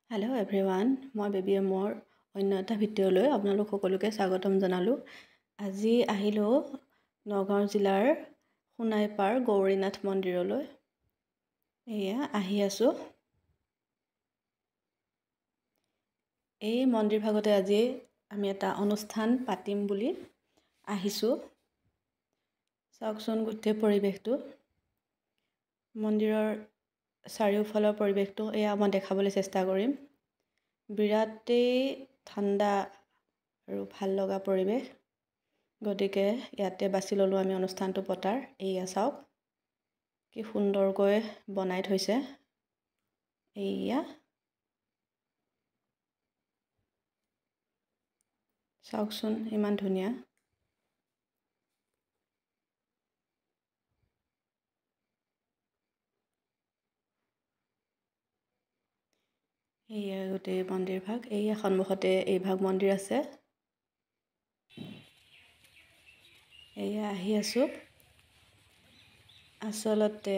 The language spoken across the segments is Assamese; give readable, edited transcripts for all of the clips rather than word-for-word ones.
হেল্ল' এভৰিৱান, মই বেবী এমৰ অন্য এটা ভিডিঅ'লৈ আপোনালোক সকলোকে স্বাগতম জনালোঁ। আজি আহিলোঁ নগাঁও জিলাৰ সোণাইপাৰ গৌৰীনাথ মন্দিৰলৈ। এয়া আহি আছোঁ। এই মন্দিৰ ভাগতে আজি আমি এটা অনুষ্ঠান পাতিম বুলি আহিছোঁ। চাওকচোন গোটেই পৰিৱেশটো, মন্দিৰৰ চাৰিওফালৰ পৰিৱেশটো এয়া মই দেখাবলৈ চেষ্টা কৰিম। বিৰাটেই ঠাণ্ডা আৰু ভাল লগা পৰিৱেশ, গতিকে ইয়াতে বাছি ল'লোঁ আমি অনুষ্ঠানটো পতাৰ। এয়া চাওক কি সুন্দৰকৈ বনাই থৈছে। এয়া চাওকচোন ইমান ধুনীয়া। এয়া গোটেই মন্দিৰ ভাগ, এয়া সন্মুখতে এই ভাগ মন্দিৰ আছে। এয়া আহি আছোঁ। আচলতে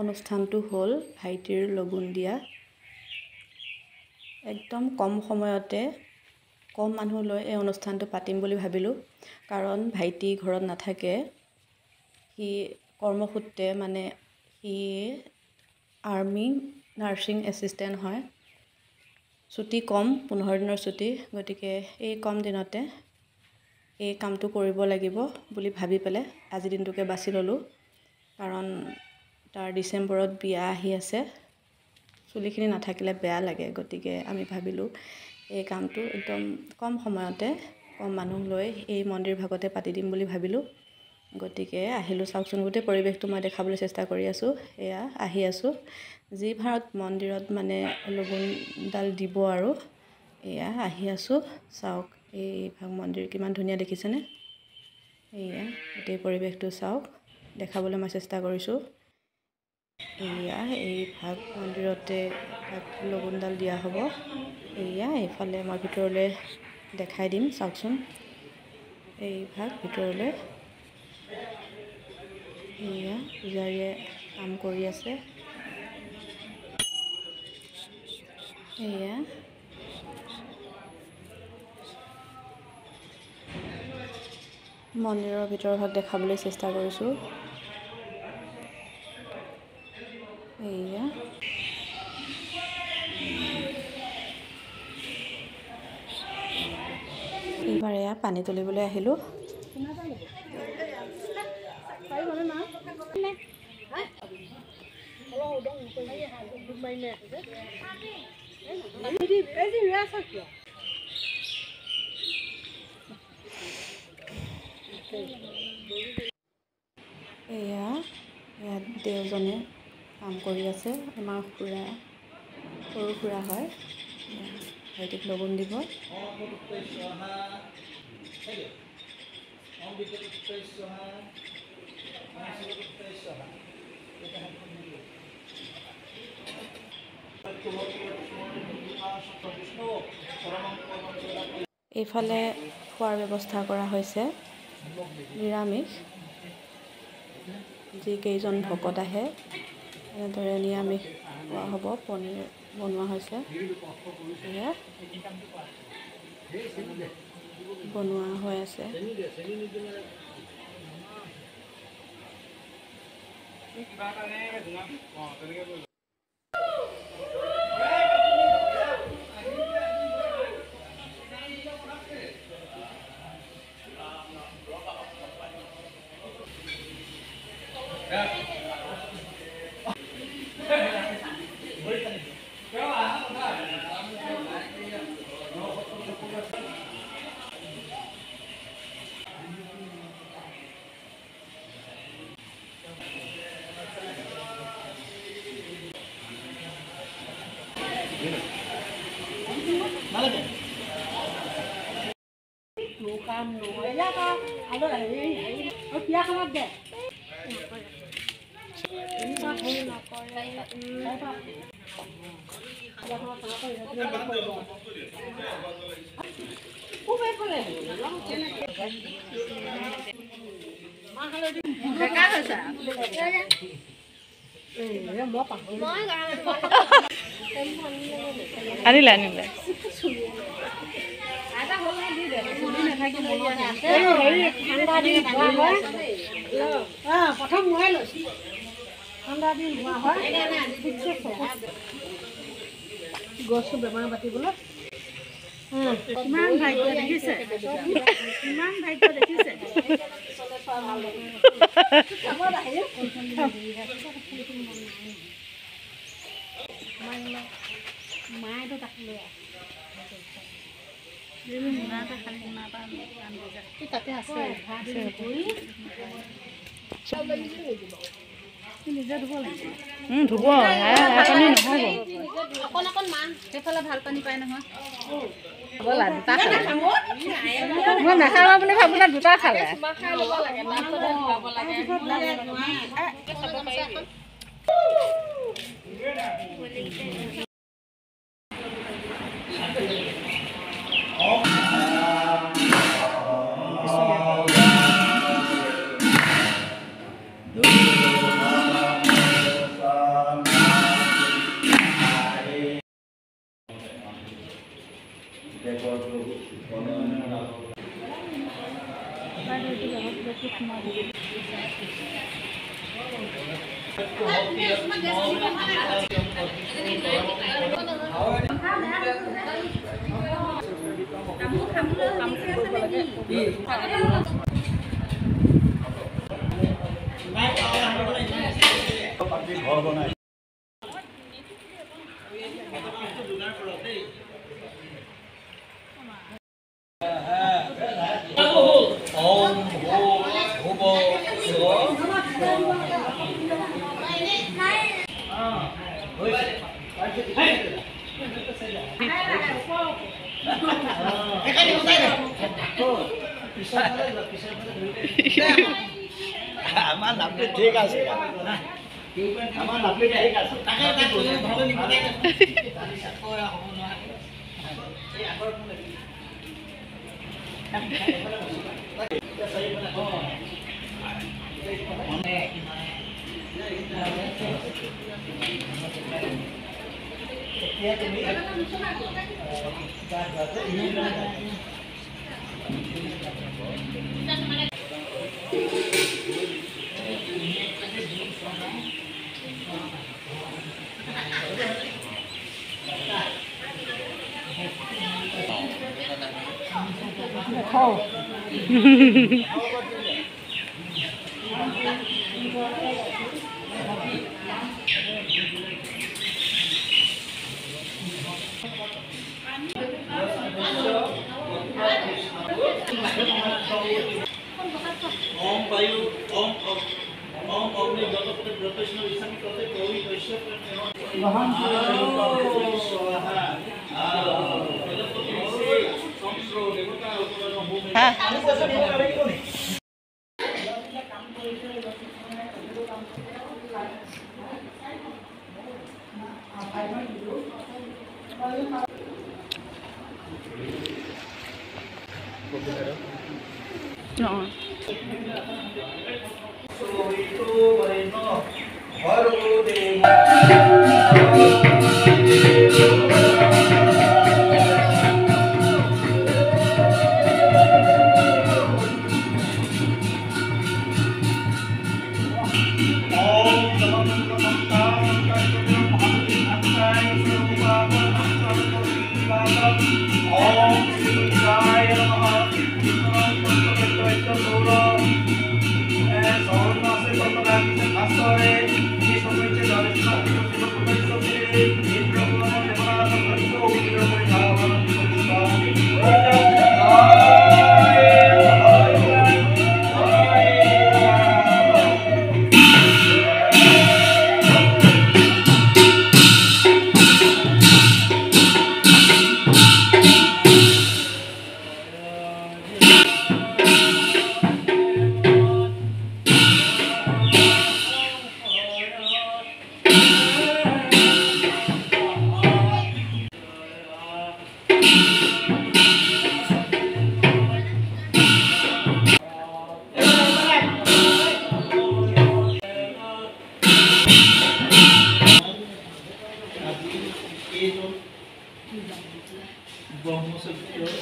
অনুষ্ঠানটো হ'ল ভাইটিৰ লগুণ দিয়া। একদম কম সময়তে কম মানুহ লৈ এই অনুষ্ঠানটো পাতিম বুলি ভাবিলোঁ, কাৰণ ভাইটি ঘৰত নাথাকে। সি কৰ্মসূত্ৰে সি আৰ্মি নাৰ্ছিং এছিষ্টেণ্ট হয়। ছুটি কম, 15 দিনৰ ছুটি, গতিকে এই কম দিনতে এই কামটো কৰিব লাগিব বুলি ভাবি পেলাই আজি দিনটোকে বাছি ল'লোঁ। কাৰণ তাৰ ডিচেম্বৰত বিয়া আহি আছে, চুলিখিনি নাথাকিলে বেয়া লাগে। গতিকে আমি ভাবিলোঁ এই কামটো একদম কম সময়তে কম মানুহ লৈ এই মন্দিৰ ভাগতে পাতি দিম বুলি ভাবিলোঁ। গতিকে আহিলোঁ। চাওকচোন গোটেই পৰিৱেশটো মই দেখাবলৈ চেষ্টা কৰি আছোঁ। এয়া আহি আছোঁ। যি ভাগ মন্দিৰত লগুণডাল দিব আৰু এয়া আহি আছোঁ। চাওক এই ভাগ মন্দিৰ কিমান ধুনীয়া দেখিছেনে? এয়া গোটেই পৰিৱেশটো চাওক, দেখাবলৈ মই চেষ্টা কৰিছোঁ। এয়া এই ভাগ মন্দিৰতে লগুণডাল দিয়া হ'ব। এয়া এইফালে মই ভিতৰলৈ দেখাই দিম, চাওকচোন এই ভাগ ভিতৰলৈ। এয়া পূজাৰীয়ে কাম কৰি আছে। এয়া মন্দিৰৰ ভিতৰৰ ভাগ দেখাবলৈ চেষ্টা কৰিছোঁ। এয়া এইবাৰ এয়া পানী তুলিবলৈ আহিলোঁ। এয়া ইয়াত দেওজনে কাম কৰি আছে। আমাৰ খুৰা, সৰু খুৰা হয়। ভাইটিক লগুণ দিব। এইফালে খোৱাৰ ব্যৱস্থা কৰা হৈছে নিৰামিষ। যিকেইজন ভকত আহে এনেদৰে নিৰামিষ খোৱা হ'ব। পনীৰ বনোৱা হৈছে, এয়া বনোৱা হৈ আছে। আনিলে আনিলে প্ৰথম মই লৈছোঁ ঠাণ্ডা দিন হোৱা হয় গছটো বেমাৰ পাতিবলৈ কিমান ভাগ্য দেখিছে কিমান ভাগ্য দেখিছে মায়েতো তাক লৈ তাতে আছে নিজে ধুব লাগিব ধুব পানী নহ'ব অকণ অকণ মান সেইফালে ভাল পানী পায় নহয় মই নাখাওঁ বুলি ভাবোঁ দুটা খালে ঘৰ বনাই আমার নামটা ঠিক আছে আমার নামটা ঠিক আছে টাকা ভালো নিবে ओम वायु ओम ओम अग्नि जगत प्रत्यक्ष विषम करते कोई वैश्य महान स्वाहा संस्रो देवता हां No. Sorry, ব্ৰহ্মচৰ্যৰ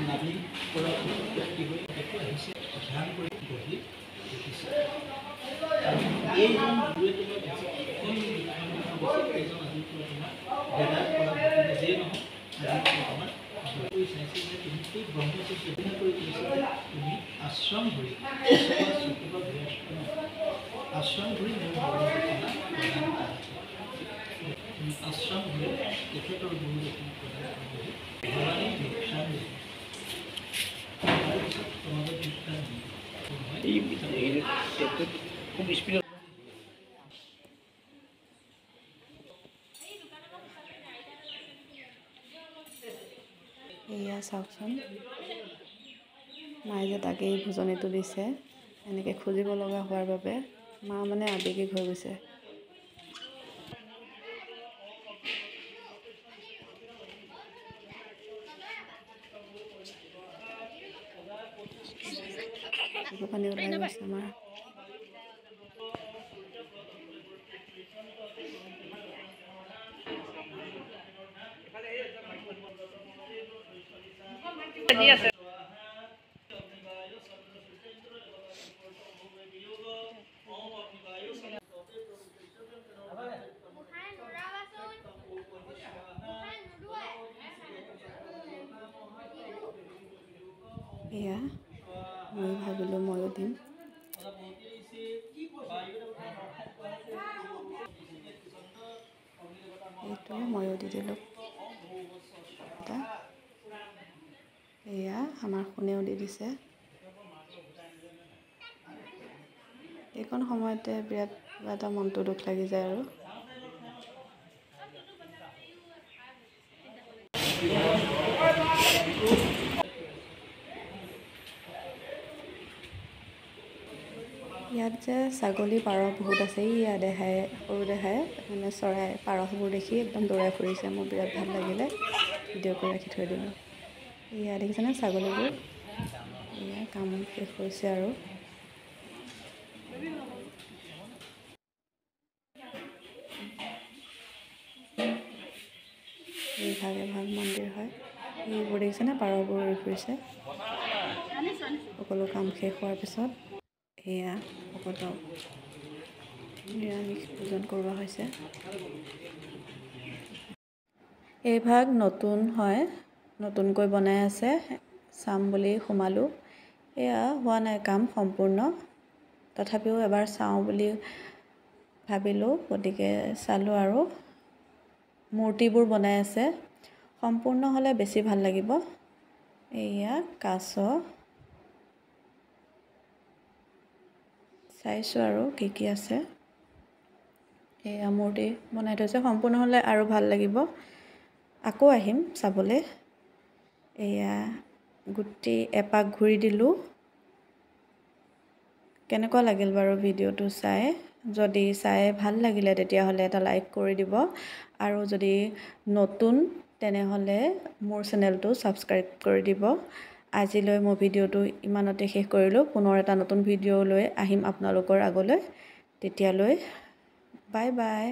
নাভি পৰা ব্যক্তি হৈ দেখো আহিছে ধ্যান কৰি বহি দেখিছে এইজন গুৰুৱে তোমাৰ এইজন আজি তোমাৰ বেদাত কৰা যিয়ে নহয় তোমাৰ চাইছে যে তুমি এই ব্ৰহ্মচৰ্য কৰি তুলিছে তুমি আশ্ৰম ঘূৰি আশ্ৰম ঘূৰি মোৰ আশ্ৰম ঘূৰি তেখেতৰ গুৰু দেখি ভৱানী ভিক্ষা দিয়ে তোমাদের ভিক্ষা দিয়ে খুব স্পীড এয়া চাওকচোন মায়ে যে তাকেই ভোজনীটো দিছে এনেকৈ খুজিব লগা হোৱাৰ বাবে মা মানে আৱেগিক হৈ গৈছে। চকু পানী ওলাই গৈছে আমাৰ। এয়া মই ভাবিলোঁ ময়ো দিম। এইটো ময়ো দি দিলোঁ এটা। এয়া আমাৰ শুনেও দি দিছে। এইকণ সময়তে বিৰাট কিবা এটা মনটো দুখ লাগি যায় আৰু। ইয়াত যে ছাগলী পাৰ বহুত আছে। ইয়াত দেখাই সৰু দেখাই মানে চৰাই পাৰবোৰ দেখি একদম দৌৰাই ফুৰিছে। মোৰ বিৰাট ভাল লাগিলে, ভিডিঅ' কৰি ৰাখি থৈ দিলোঁ। এয়া দেখিছেনে ছাগলীবোৰ? এয়া কাম শেষ হৈছে আৰু। এইভাগ এভাগ মন্দিৰ হয়। এইবোৰ দেখিছেনে পাৰবোৰ উৰি ফুৰিছে। সকলো কাম শেষ হোৱাৰ পিছত এয়া ভকতক নিৰামিষ ভোজন কৰোৱা হৈছে। এইভাগ নতুন হয়, নতুনকৈ বনাই আছে। চাম বুলি সোমালোঁ, এয়া হোৱা নাই কাম সম্পূৰ্ণ। তথাপিও এবাৰ চাওঁ বুলি ভাবিলোঁ, গতিকে চালোঁ আৰু। মূৰ্তিবোৰ বনাই আছে, সম্পূৰ্ণ হ'লে বেছি ভাল লাগিব। এয়া কাছ চাইছোঁ আৰু কি আছে। এয়া মূৰ্তি বনাই থৈছে, সম্পূৰ্ণ হ'লে আৰু ভাল লাগিব। আকৌ আহিম চাবলৈ। এয়া গোটেই এপাক ঘূৰি দিলোঁ। কেনেকুৱা লাগিল বাৰু ভিডিঅ'টো চাই? যদি চাই ভাল লাগিলে তেতিয়াহ'লে এটা লাইক কৰি দিব, আৰু যদি নতুন তেনেহ'লে মোৰ চেনেলটো ছাবস্ক্ৰাইব কৰি দিব। আজিলৈ মই ভিডিঅ'টো ইমানতে শেষ কৰিলোঁ। পুনৰ এটা নতুন ভিডিঅ' লৈ আহিম আপোনালোকৰ আগলৈ। তেতিয়ালৈ বাই বাই।